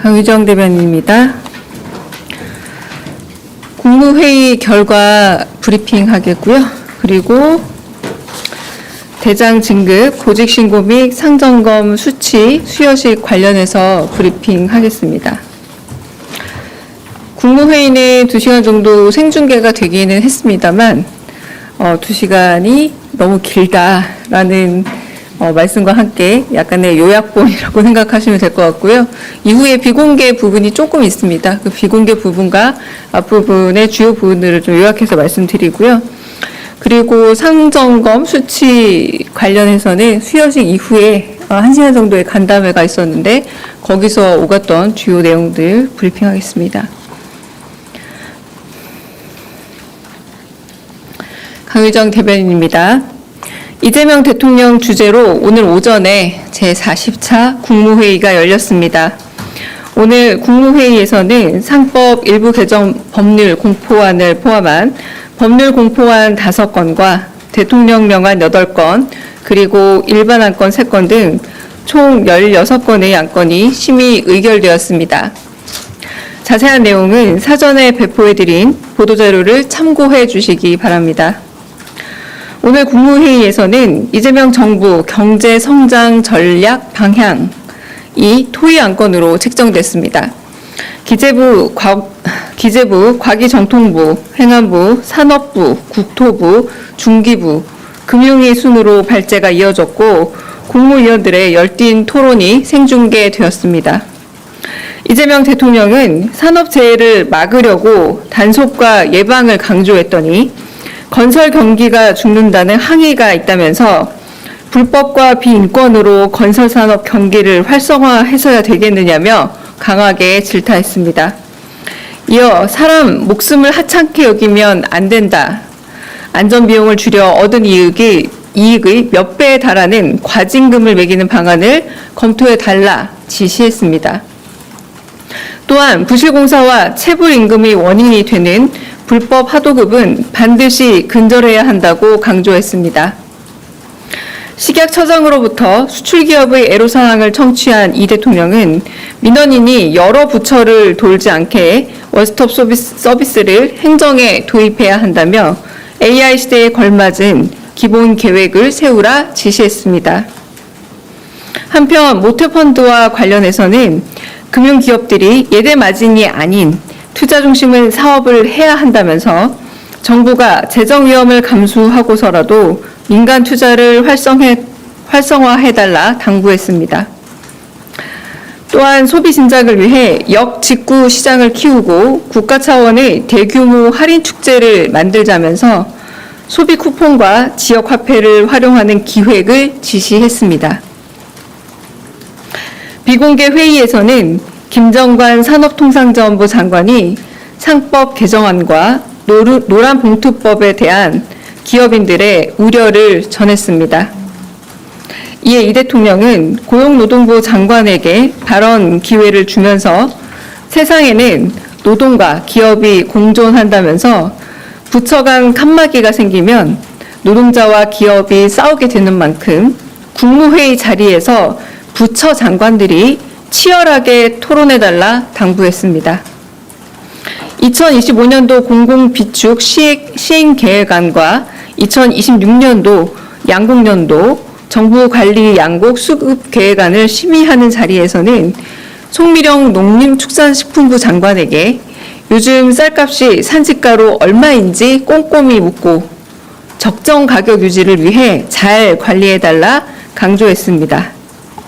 강유정 대변인입니다. 국무회의 결과 브리핑 하겠고요. 그리고 대장 진급, 보직신고 및 상점검 수치, 수여식 관련해서 브리핑 하겠습니다. 국무회의는 2시간 정도 생중계가 되기는 했습니다만 2시간이 너무 길다라는 말씀과 함께 약간의 요약본이라고 생각하시면 될 것 같고요. 이후에 비공개 부분이 조금 있습니다. 그 비공개 부분과 앞부분의 주요 부분들을 좀 요약해서 말씀드리고요. 그리고 상점검 수치 관련해서는 수여식 이후에 1시간 정도의 간담회가 있었는데 거기서 오갔던 주요 내용들 브리핑하겠습니다. 강유정 대변인입니다. 이재명 대통령 주재로 오늘 오전에 제40차 국무회의가 열렸습니다. 오늘 국무회의에서는 상법 일부 개정 법률 공포안을 포함한 법률 공포안 5건과 대통령 명안 8건, 그리고 일반 안건 3건 등 총 16건의 안건이 심의 의결되었습니다. 자세한 내용은 사전에 배포해드린 보도자료를 참고해 주시기 바랍니다. 오늘 국무회의에서는 이재명 정부 경제성장 전략 방향이 토의 안건으로 책정됐습니다. 기재부, 과기정통부, 행안부, 산업부, 국토부, 중기부, 금융위 순으로 발제가 이어졌고 국무위원들의 열띤 토론이 생중계되었습니다. 이재명 대통령은 산업재해를 막으려고 단속과 예방을 강조했더니 건설 경기가 죽는다는 항의가 있다면서 불법과 비인권으로 건설산업 경기를 활성화해서야 되겠느냐며 강하게 질타했습니다. 이어 사람 목숨을 하찮게 여기면 안 된다. 안전비용을 줄여 얻은 이익의 몇 배에 달하는 과징금을 매기는 방안을 검토해달라 지시했습니다. 또한 부실공사와 체불임금이 원인이 되는 불법 하도급은 반드시 근절해야 한다고 강조했습니다. 식약처장으로부터 수출기업의 애로사항을 청취한 이 대통령은 민원인이 여러 부처를 돌지 않게 원스톱 서비스를 행정에 도입해야 한다며 AI 시대에 걸맞은 기본 계획을 세우라 지시했습니다. 한편 모태펀드와 관련해서는 금융기업들이 예대 마진이 아닌 투자 중심의 사업을 해야 한다면서 정부가 재정 위험을 감수하고서라도 민간 투자를 활성화해달라 당부했습니다. 또한 소비 진작을 위해 역직구 시장을 키우고 국가 차원의 대규모 할인 축제를 만들자면서 소비 쿠폰과 지역 화폐를 활용하는 기획을 지시했습니다. 비공개 회의에서는 김정관 산업통상자원부 장관이 상법 개정안과 노란봉투법에 대한 기업인들의 우려를 전했습니다. 이에 이 대통령은 고용노동부 장관에게 발언 기회를 주면서 세상에는 노동과 기업이 공존한다면서 부처 간 칸막이가 생기면 노동자와 기업이 싸우게 되는 만큼 국무회의 자리에서 부처 장관들이 치열하게 토론해달라 당부했습니다. 2025년도 공공비축 시행계획안과 2026년도 양곡연도 정부관리 양곡 수급계획안을 심의하는 자리에서는 송미령 농림축산식품부 장관에게 요즘 쌀값이 산지가로 얼마인지 꼼꼼히 묻고 적정 가격 유지를 위해 잘 관리해달라 강조했습니다.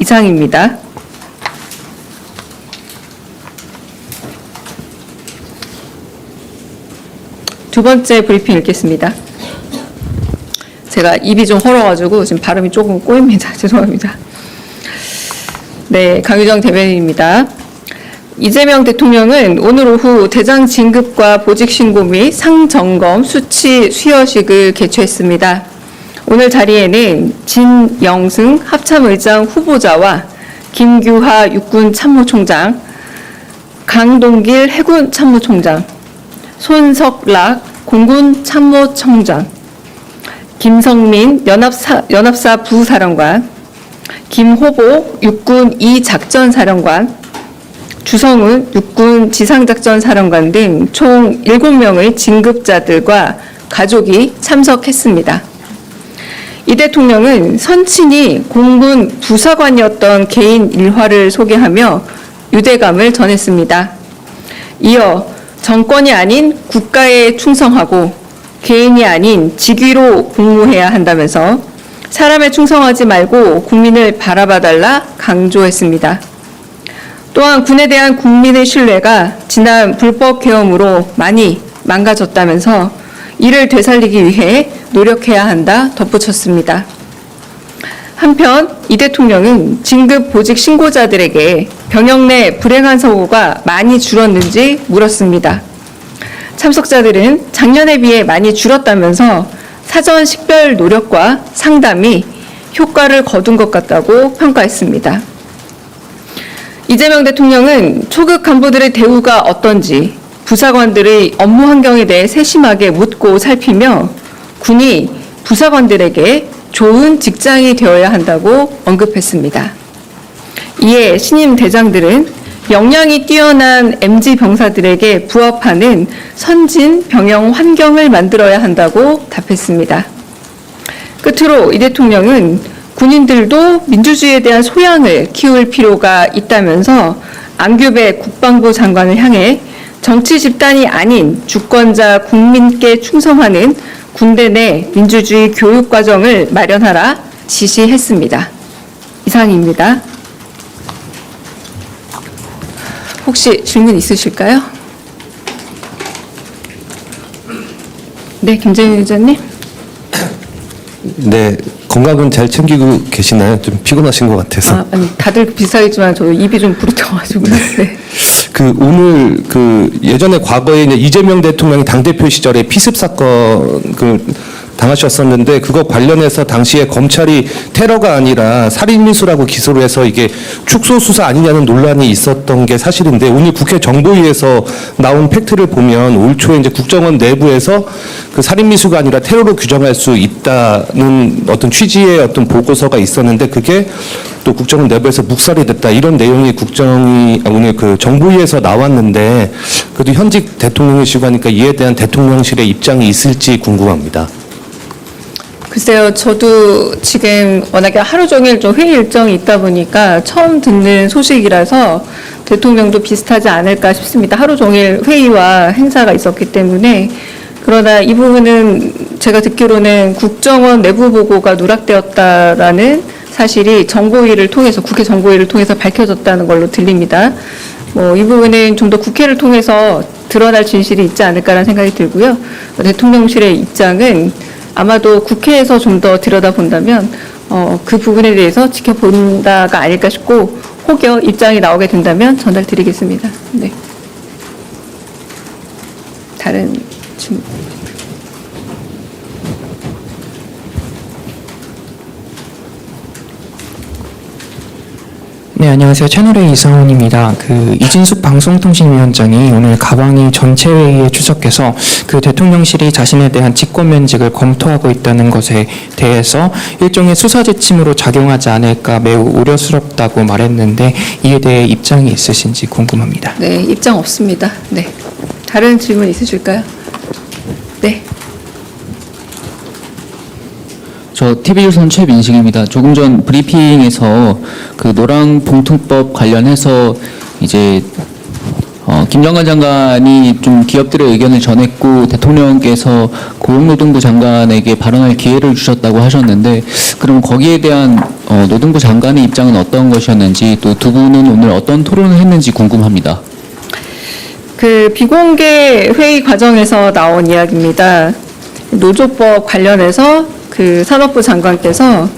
이상입니다. 두 번째 브리핑 읽겠습니다. 제가 입이 좀 헐어가지고 지금 발음이 조금 꼬입니다. 죄송합니다. 네, 강유정 대변인입니다. 이재명 대통령은 오늘 오후 대장 진급과 보직신고 및 상점검 수치 수여식을 개최했습니다. 오늘 자리에는 진영승 합참의장 후보자와 김규하 육군 참모총장, 강동길 해군 참모총장, 손석락 공군 참모총장, 김성민 연합사 부사령관, 김호복 육군 2작전사령관, 주성훈 육군 지상작전 사령관 등 총 7명의 진급자들과 가족이 참석했습니다. 이 대통령은 선친이 공군 부사관이었던 개인 일화를 소개하며 유대감을 전했습니다. 이어 정권이 아닌 국가에 충성하고 개인이 아닌 직위로 공무해야 한다면서 사람에 충성하지 말고 국민을 바라봐달라 강조했습니다. 또한 군에 대한 국민의 신뢰가 지난 불법 계엄으로 많이 망가졌다면서 이를 되살리기 위해 노력해야 한다 덧붙였습니다. 한편 이 대통령은 진급 보직 신고자들에게 병역 내 불행한 사고가 많이 줄었는지 물었습니다. 참석자들은 작년에 비해 많이 줄었다면서 사전 식별 노력과 상담이 효과를 거둔 것 같다고 평가했습니다. 이재명 대통령은 초급 간부들의 대우가 어떤지 부사관들의 업무 환경에 대해 세심하게 묻고 살피며 군이 부사관들에게 좋은 직장이 되어야 한다고 언급했습니다. 이에 신임 대장들은 역량이 뛰어난 MZ 병사들에게 부합하는 선진 병영 환경을 만들어야 한다고 답했습니다. 끝으로 이 대통령은 군인들도 민주주의에 대한 소양을 키울 필요가 있다면서 안규배 국방부 장관을 향해 정치 집단이 아닌 주권자 국민께 충성하는 군대 내 민주주의 교육 과정을 마련하라 지시했습니다. 이상입니다. 혹시 질문 있으실까요? 네, 김재윤 의원님. 네, 건강은 잘 챙기고 계시나요? 좀 피곤하신 것 같아서. 아니, 다들 비슷하겠지만 저 입이 좀 부르터가지고. 네. 오늘 예전에 과거에 이제 이재명 대통령이 당대표 시절에 피습 사건 당하셨었는데 그거 관련해서 당시에 검찰이 테러가 아니라 살인미수라고 기소를 해서 이게 축소 수사 아니냐는 논란이 있었던 게 사실인데 오늘 국회 정보위에서 나온 팩트를 보면 올 초에 이제 국정원 내부에서 그 살인미수가 아니라 테러로 규정할 수 있다는 어떤 취지의 어떤 보고서가 있었는데 그게 또 국정원 내부에서 묵살이 됐다 이런 내용이 오늘 정보위에서 나왔는데 그래도 현직 대통령이시고 하니까 이에 대한 대통령실의 입장이 있을지 궁금합니다. 글쎄요, 저도 지금 워낙에 하루 종일 좀 회의 일정이 있다 보니까 처음 듣는 소식이라서 대통령도 비슷하지 않을까 싶습니다. 하루 종일 회의와 행사가 있었기 때문에. 그러나 이 부분은 제가 듣기로는 국정원 내부 보고가 누락되었다라는 사실이 정보위를 통해서, 국회 정보위를 통해서 밝혀졌다는 걸로 들립니다. 이 부분은 좀 더 국회를 통해서 드러날 진실이 있지 않을까라는 생각이 들고요. 대통령실의 입장은 아마도 국회에서 좀 더 들여다본다면 그 부분에 대해서 지켜본다가 아닐까 싶고 혹여 입장이 나오게 된다면 전달드리겠습니다. 네. 다른 질문. 네, 안녕하세요. 채널A 이상훈입니다. 이진숙 방송통신위원장이 오늘 가방위 전체 회의에 출석해서 대통령실이 자신에 대한 직권면직을 검토하고 있다는 것에 대해서 일종의 수사 지침으로 작용하지 않을까 매우 우려스럽다고 말했는데 이에 대해 입장이 있으신지 궁금합니다. 네, 입장 없습니다. 네. 다른 질문 있으실까요? 네. 저 TV조선 최민식입니다. 조금 전 브리핑에서 노랑봉투법 관련해서 이제 김정관 장관이 좀 기업들의 의견을 전했고 대통령께서 고용노동부 장관에게 발언할 기회를 주셨다고 하셨는데 그럼 거기에 대한 노동부 장관의 입장은 어떤 것이었는지 또 두 분은 오늘 어떤 토론을 했는지 궁금합니다. 비공개 회의 과정에서 나온 이야기입니다. 노조법 관련해서 산업부 장관께서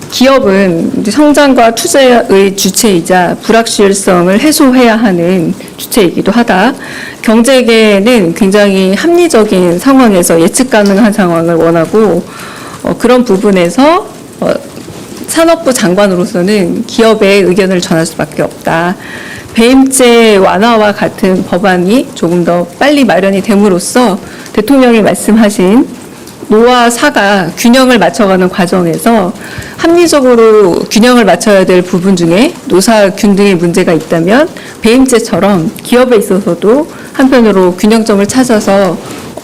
기업은 성장과 투자의 주체이자 불확실성을 해소해야 하는 주체이기도 하다. 경제계는 굉장히 합리적인 상황에서 예측 가능한 상황을 원하고 그런 부분에서 산업부 장관으로서는 기업의 의견을 전할 수밖에 없다. 배임죄 완화와 같은 법안이 조금 더 빨리 마련이 됨으로써 대통령이 말씀하신 노와 사가 균형을 맞춰가는 과정에서 합리적으로 균형을 맞춰야 될 부분 중에 노사균 등의 문제가 있다면 배임죄처럼 기업에 있어서도 한편으로 균형점을 찾아서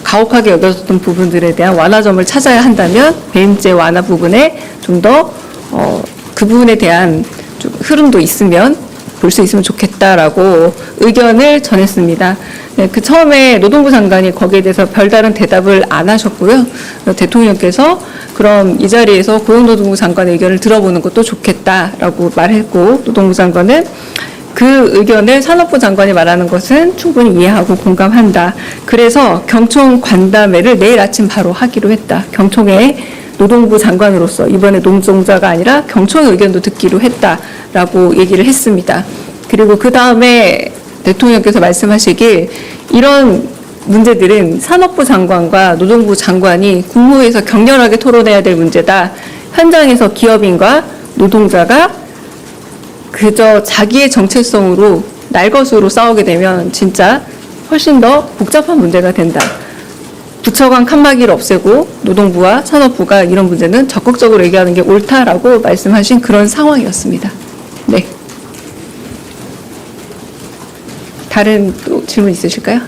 가혹하게 여겨졌던 부분들에 대한 완화점을 찾아야 한다면 배임죄 완화 부분에 좀 더 그 부분에 대한 좀 흐름도 있으면 볼 수 있으면 좋겠다라고 의견을 전했습니다. 네, 그 처음에 노동부 장관이 거기에 대해서 별다른 대답을 안 하셨고요. 대통령께서 그럼 이 자리에서 고용노동부 장관의 의견을 들어보는 것도 좋겠다라고 말했고, 노동부 장관은 그 의견을 산업부 장관이 말하는 것은 충분히 이해하고 공감한다. 그래서 경총 관담회를 내일 아침 바로 하기로 했다. 경총의 노동부 장관으로서 이번에 농종자가 아니라 경총의 의견도 듣기로 했다라고 얘기를 했습니다. 그리고 그 다음에 대통령께서 말씀하시길 이런 문제들은 산업부 장관과 노동부 장관이 국무회에서 격렬하게 토론해야 될 문제다. 현장에서 기업인과 노동자가 그저 자기의 정체성으로 날것으로 싸우게 되면 진짜 훨씬 더 복잡한 문제가 된다. 부처 간 칸막이를 없애고 노동부와 산업부가 이런 문제는 적극적으로 얘기하는 게 옳다라고 말씀하신 그런 상황이었습니다. 네. 다른 또 질문 있으실까요?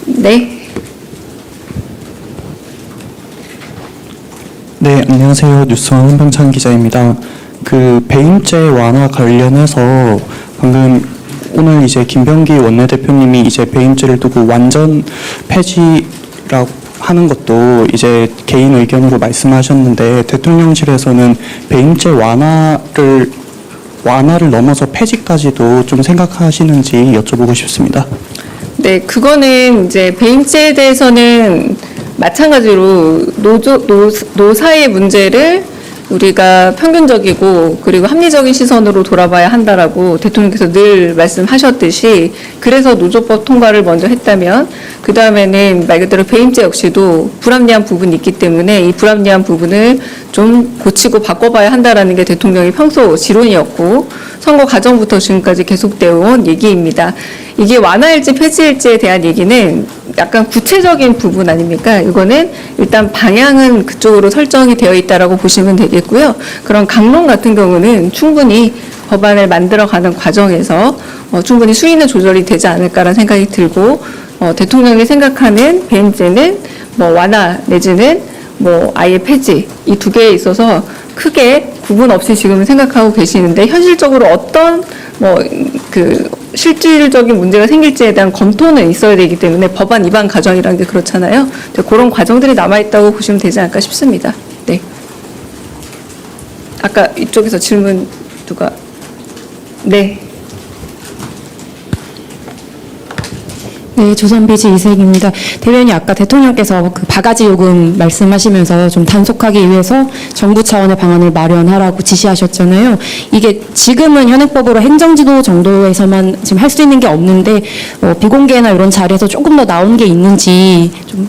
네. 네, 안녕하세요. 뉴스원 한병찬 기자입니다. 그 배임죄 완화 관련해서 방금 오늘 이제 김병기 원내대표님이 이제 배임죄를 두고 완전 폐지라고 하는 것도 이제 개인 의견으로 말씀하셨는데 대통령실에서는 배임죄 완화를 넘어서 폐지까지도 좀 생각하시는지 여쭤보고 싶습니다. 네, 그거는 이제 배임죄에 대해서는 마찬가지로 노사의 문제를 우리가 평균적이고 그리고 합리적인 시선으로 돌아봐야 한다라고 대통령께서 늘 말씀하셨듯이, 그래서 노조법 통과를 먼저 했다면 그 다음에는 말 그대로 배임죄 역시도 불합리한 부분이 있기 때문에 이 불합리한 부분을 좀 고치고 바꿔봐야 한다라는 게 대통령의 평소 지론이었고 선거 과정부터 지금까지 계속되어 온 얘기입니다. 이게 완화일지 폐지일지에 대한 얘기는 약간 구체적인 부분 아닙니까? 이거는 일단 방향은 그쪽으로 설정이 되어 있다라고 보시면 되겠고요. 그런 강론 같은 경우는 충분히 법안을 만들어가는 과정에서 충분히 수위는 조절이 되지 않을까라는 생각이 들고, 대통령이 생각하는 배임죄는 뭐 완화 내지는 뭐 아예 폐지, 이 두 개에 있어서 크게 구분 없이 지금 생각하고 계시는데, 현실적으로 어떤 실질적인 문제가 생길지에 대한 검토는 있어야 되기 때문에 법안 위반 과정이라는 게 그렇잖아요. 그런 과정들이 남아있다고 보시면 되지 않을까 싶습니다. 네. 아까 이쪽에서 질문 누가? 네. 네, 조선비지 이세익입니다. 대변인 아까 대통령께서 그 바가지 요금 말씀하시면서 좀 단속하기 위해서 정부 차원의 방안을 마련하라고 지시하셨잖아요. 이게 지금은 현행법으로 행정지도 정도에서만 지금 할 수 있는 게 없는데 비공개나 이런 자리에서 조금 더 나온 게 있는지 좀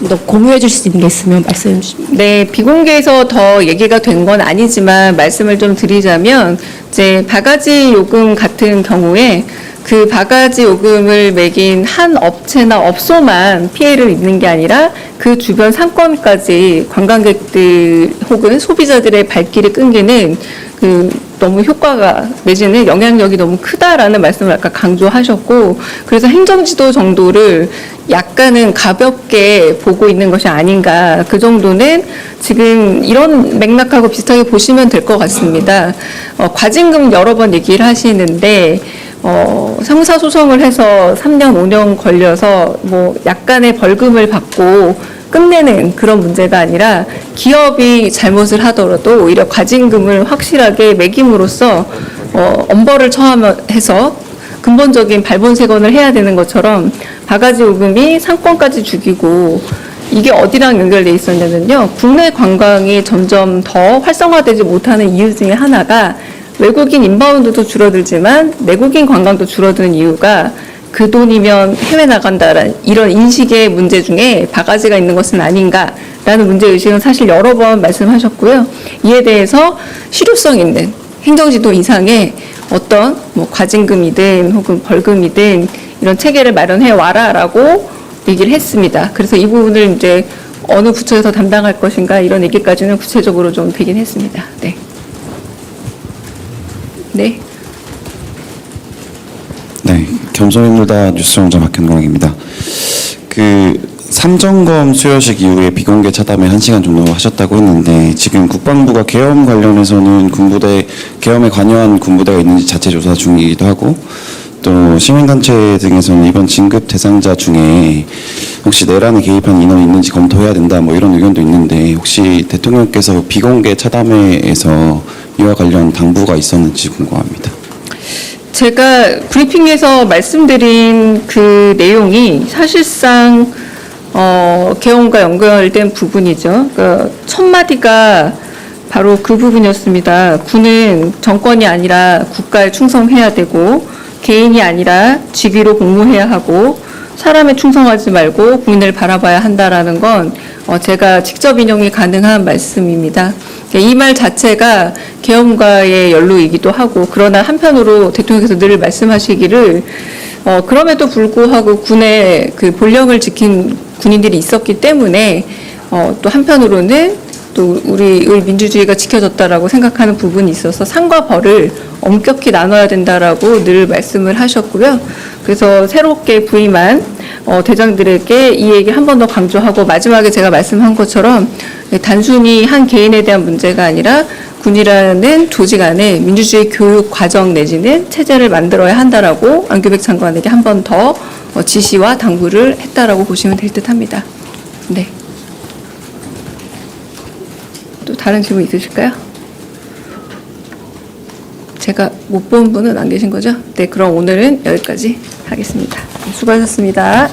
더 공유해 주실 수 있는 게 있으면 말씀해 주시면. 네, 비공개에서 더 얘기가 된 건 아니지만 말씀을 좀 드리자면, 이제 바가지 요금 같은 경우에 그 바가지 요금을 매긴 한 업체나 업소만 피해를 입는 게 아니라 그 주변 상권까지 관광객들 혹은 소비자들의 발길이 끊기는 너무 효과가 내지는 영향력이 너무 크다라는 말씀을 아까 강조하셨고, 그래서 행정지도 정도를 약간은 가볍게 보고 있는 것이 아닌가, 그 정도는 지금 이런 맥락하고 비슷하게 보시면 될 것 같습니다. 과징금 여러 번 얘기를 하시는데 형사소송을 해서 3년, 5년 걸려서 뭐 약간의 벌금을 받고 끝내는 그런 문제가 아니라 기업이 잘못을 하더라도 오히려 과징금을 확실하게 매김으로써 엄벌을 처함해서 근본적인 발본색원을 해야 되는 것처럼 바가지 요금이 상권까지 죽이고, 이게 어디랑 연결돼 있었냐면요, 국내 관광이 점점 더 활성화되지 못하는 이유 중에 하나가 외국인 인바운드도 줄어들지만 내국인 관광도 줄어드는 이유가 그 돈이면 해외 나간다라는 이런 인식의 문제 중에 바가지가 있는 것은 아닌가라는 문제의식은 사실 여러 번 말씀하셨고요. 이에 대해서 실효성 있는 행정지도 이상의 어떤 뭐 과징금이든 혹은 벌금이든 이런 체계를 마련해 와라라고 얘기를 했습니다. 그래서 이 부분을 이제 어느 부처에서 담당할 것인가 이런 얘기까지는 구체적으로 좀 되긴 했습니다. 네. 네. 네, 겸손인물다 뉴스공장 박현광입니다. 삼점검 수여식 이후에 비공개 차담회 1시간 정도 하셨다고 했는데 지금 국방부가 계엄 관련해서는 군부대 계엄에 관여한 군부대가 있는지 자체 조사 중이기도 하고 또 시민단체 등에서는 이번 진급 대상자 중에 혹시 내란에 개입한 인원이 있는지 검토해야 된다 뭐 이런 의견도 있는데 혹시 대통령께서 비공개 차담회에서 이와 관련 당부가 있었는지 궁금합니다. 제가 브리핑에서 말씀드린 그 내용이 사실상 계엄과 연결된 부분이죠. 그러니까 첫 마디가 바로 그 부분이었습니다. 군은 정권이 아니라 국가에 충성해야 되고 개인이 아니라 직위로 복무해야 하고 사람에 충성하지 말고 국민을 바라봐야 한다라는 건 제가 직접 인용이 가능한 말씀입니다. 이 말 자체가 계엄과의 연루이기도 하고 그러나 한편으로 대통령께서 늘 말씀하시기를 그럼에도 불구하고 군의 그 본령을 지킨 군인들이 있었기 때문에 또 한편으로는 또 우리 민주주의가 지켜졌다라고 생각하는 부분이 있어서 상과 벌을 엄격히 나눠야 된다라고 늘 말씀을 하셨고요. 그래서 새롭게 부임한 대장들에게 이 얘기를 한 번 더 강조하고 마지막에 제가 말씀한 것처럼 단순히 한 개인에 대한 문제가 아니라 군이라는 조직 안에 민주주의 교육 과정 내지는 체제를 만들어야 한다라고 안규백 장관에게 한 번 더 지시와 당부를 했다라고 보시면 될 듯합니다. 네. 또 다른 질문 있으실까요? 제가 못 본 분은 안 계신 거죠? 네, 그럼 오늘은 여기까지 하겠습니다. 수고하셨습니다.